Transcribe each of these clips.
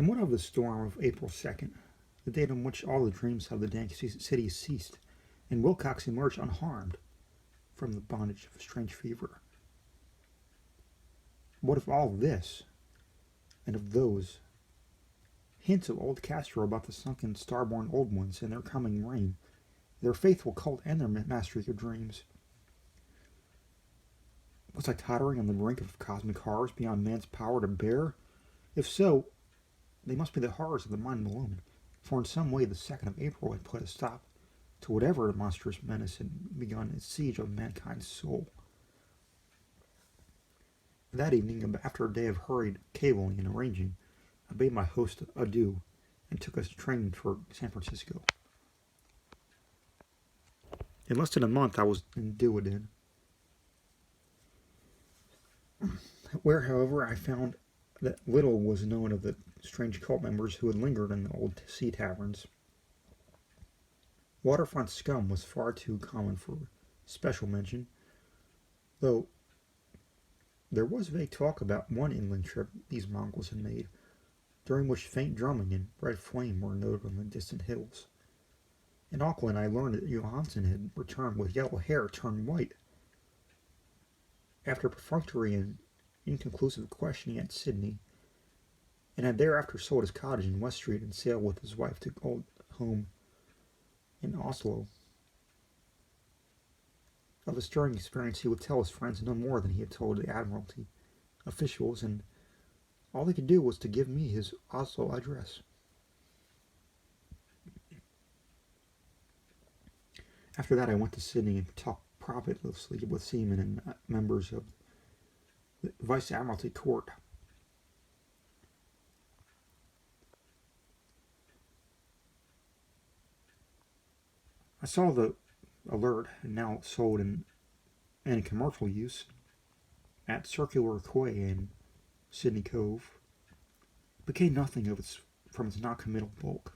And what of the storm of April 2nd, the date on which all the dreams of the dank city ceased, and Wilcox emerged unharmed from the bondage of a strange fever? What of all this, and of those hints of old Castro about the sunken starborn old ones and their coming reign, their faithful cult and their mastery of dreams? Was I tottering on the brink of cosmic horrors beyond man's power to bear? If so, they must be the horrors of the mind alone, for in some way the 2nd of April had put a stop to whatever monstrous menace had begun its siege of mankind's soul. That evening, after a day of hurried cabling and arranging, I bade my host adieu and took a train for San Francisco. In less than a month I was in Duodin, where, however, I found that little was known of the strange cult members who had lingered in the old sea taverns. Waterfront scum was far too common for special mention, though there was vague talk about one inland trip these Mongols had made, during which faint drumming and red flame were noted on the distant hills. In Auckland I learned that Johansen had returned with yellow hair turned white. After perfunctory and inconclusive questioning at Sydney, and had thereafter sold his cottage in West Street and sailed with his wife to old home in Oslo. Of his stirring experience he would tell his friends no more than he had told the Admiralty officials, and all they could do was to give me his Oslo address. After that I went to Sydney and talked profitlessly with seamen and members of the Vice Admiralty Court. I saw the Alert, now sold in commercial use, at Circular Quay in Sydney Cove, but gained nothing from its non-committal bulk.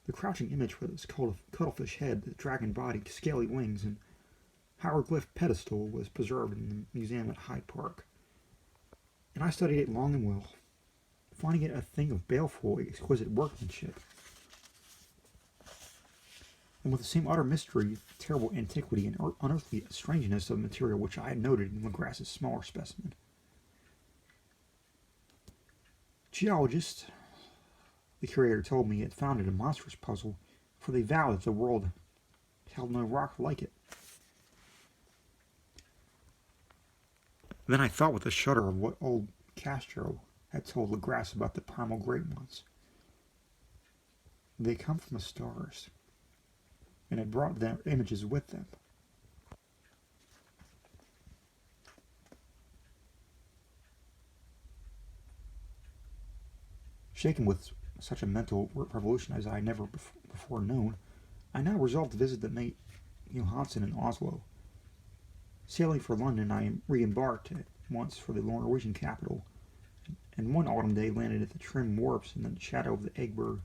The crouching image with its cuttlefish head, the dragon body, scaly wings, and hieroglyph pedestal was preserved in the museum at Hyde Park, and I studied it long and well, finding it a thing of baleful, exquisite workmanship, and with the same utter mystery, terrible antiquity, and unearthly strangeness of material which I had noted in Legras's smaller specimen. Geologists, the curator told me, had found it a monstrous puzzle, for they vowed that the world held no rock like it. Then I thought with a shudder of what old Castro had told Legras about the primal great ones. They come from the stars, and had brought their images with them. Shaken with such a mental revolution as I had never before known, I now resolved to visit the mate Johansen in Oslo. Sailing for London, I re-embarked at once for the Norwegian capital, and one autumn day landed at the trim wharves in the shadow of the Eggberg.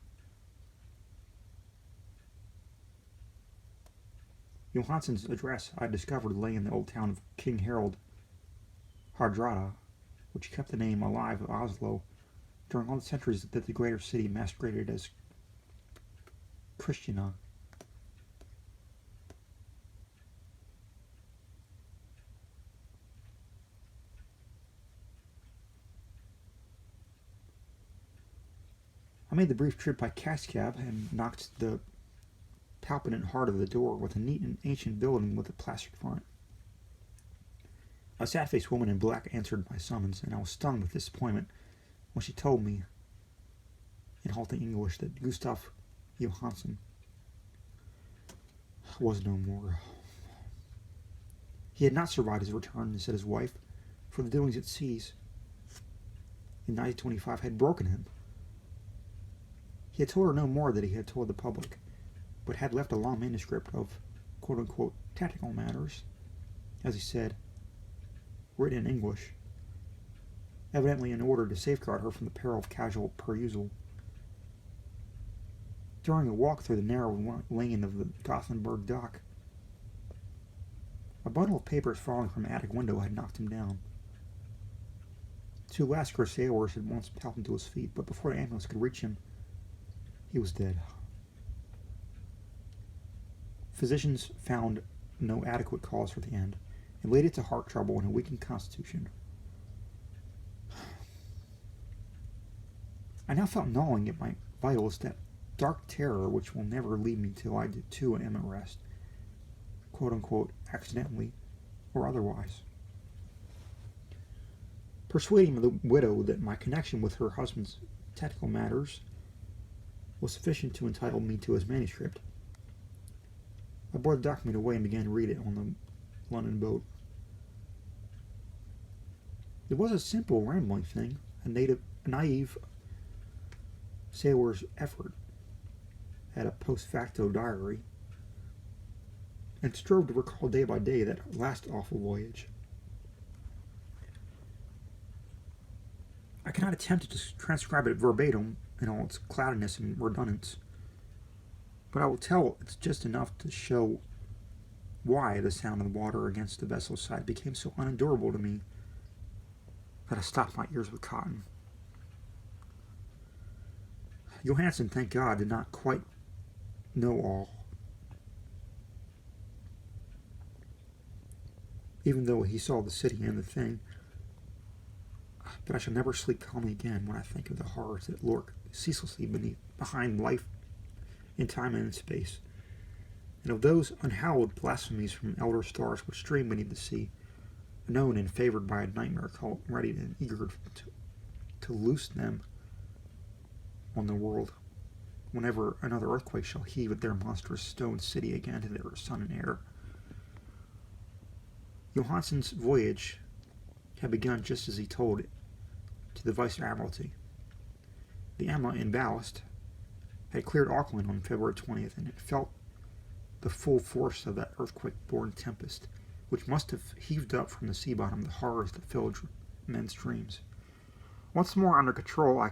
Johansen's address, I discovered, lay in the old town of King Harold Hardrada, which kept the name alive of Oslo during all the centuries that the greater city masqueraded as Christiania. I made the brief trip by cascab and knocked the palpitant heart of the door with a neat and ancient building with a plastered front. A sad-faced woman in black answered my summons, and I was stung with disappointment when she told me in halting English that Gustav Johansen was no more. He had not survived his return, said his wife, for the doings at seas in 1925 had broken him. He had told her no more than he had told the public, but had left a long manuscript of quote-unquote tactical matters, as he said, written in English, evidently in order to safeguard her from the peril of casual perusal. During a walk through the narrow lane of the Gothenburg dock, a bundle of papers falling from an attic window had knocked him down. Two Lascar sailors had once helped him to his feet, but before the ambulance could reach him, he was dead. Physicians found no adequate cause for the end, and laid it to heart trouble and a weakened constitution. I now felt gnawing at my vitals that dark terror which will never leave me till I too am at rest, quote unquote, accidentally or otherwise. Persuading the widow that my connection with her husband's technical matters was sufficient to entitle me to his manuscript, I bore the document away and began to read it on the London boat. It was a simple, rambling thing, a naive sailor's effort at a post facto diary, and strove to recall day by day that last awful voyage. I cannot attempt to transcribe it verbatim in all its cloudiness and redundance, but I will tell it's just enough to show why the sound of the water against the vessel's side became so unendurable to me that I stopped my ears with cotton. Johansen, thank God, did not quite know all, even though he saw the city and the thing. But I shall never sleep calmly again when I think of the horrors that lurk ceaselessly behind life in time and in space, and of those unhallowed blasphemies from elder stars which stream beneath the sea, known and favored by a nightmare cult ready and eager to loose them on the world whenever another earthquake shall heave at their monstrous stone city again to their sun and air. Johansen's voyage had begun just as he told it to the Vice Admiralty. The Emma in ballast had cleared Auckland on February 20th, and it felt the full force of that earthquake-born tempest, which must have heaved up from the sea bottom the horrors that filled men's dreams. Once more under control,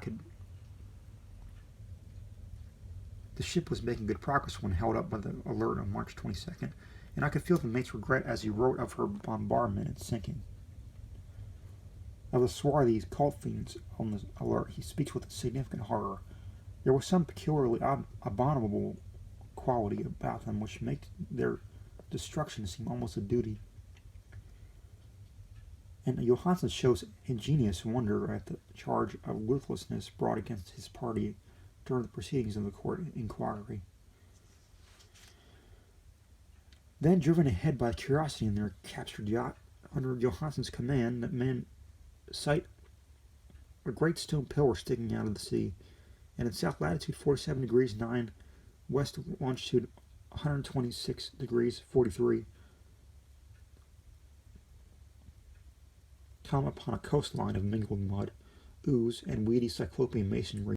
the ship was making good progress when held up by the alert on March 22nd, and I could feel the mate's regret as he wrote of her bombardment and sinking. Of the swarthy cult fiends on the alert, he speaks with significant horror. There was some peculiarly abominable quality about them which made their destruction seem almost a duty. And Johansen shows ingenious wonder at the charge of ruthlessness brought against his party during the proceedings of the court inquiry. Then, driven ahead by curiosity in their captured yacht, under Johansen's command, the men sight a great stone pillar sticking out of the sea, and in south latitude 47 degrees 9, west longitude 126 degrees 43, come upon a coastline of mingled mud, ooze, and weedy cyclopean masonry